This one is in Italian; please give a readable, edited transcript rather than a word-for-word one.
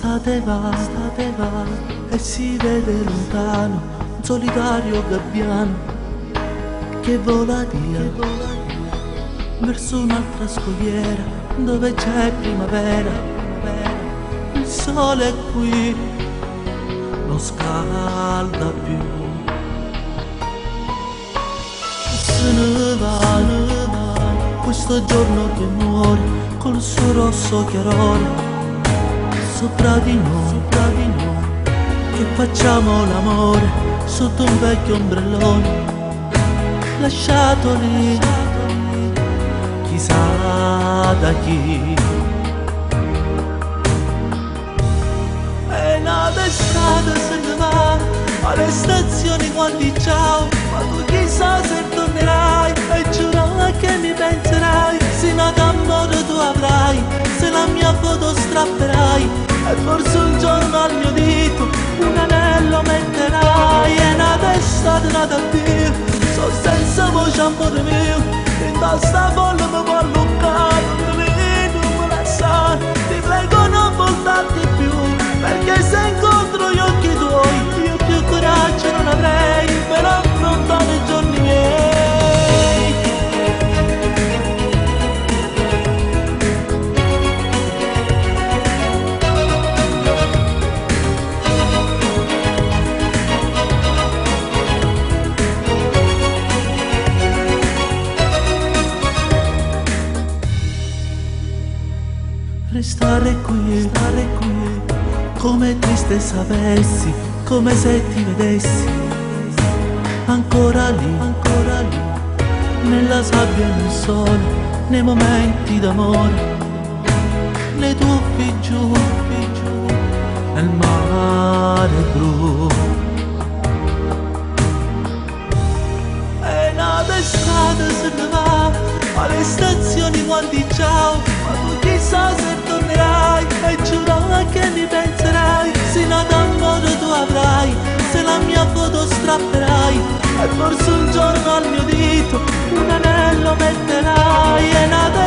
Estate va e si vede lontano un solitario gabbiano che vola via verso un'altra scogliera dove c'è primavera. Il sole è qui, non scalda più. Se ne va questo giorno che muore col suo rosso chiarore sopra di noi, che facciamo l'amore sotto un vecchio ombrellone lasciato lì, chissà da chi. E una d'estate se ne va alle stazioni quanti ciao, ma tu chissà se tornerai e giuro che mi penserai, se una d'amore tu avrai, se la mia foto strapperai e forse un giorno al mio dito un anello metterai. E nata estate, nata Dio, so senza voce amore mio, in testa folle mi può allungare, non mi lasciare, ti prego non voltarti più, perché se incontro gli occhi tuoi io più coraggio non avrei per affrontare i giorni miei. Restare qui, come triste sapessi, come se ti vedessi ancora lì, nella sabbia e nel sole, nei momenti d'amore, nei tuffi giù, nel mare blu. E nata estate se ne va alle stazioni quanti ciao, ma tu chissà se tornerai e giuro che mi penserai, se una d'amore tu avrai, se la mia foto strapperai e forse un giorno al mio dito un anello metterai. E nata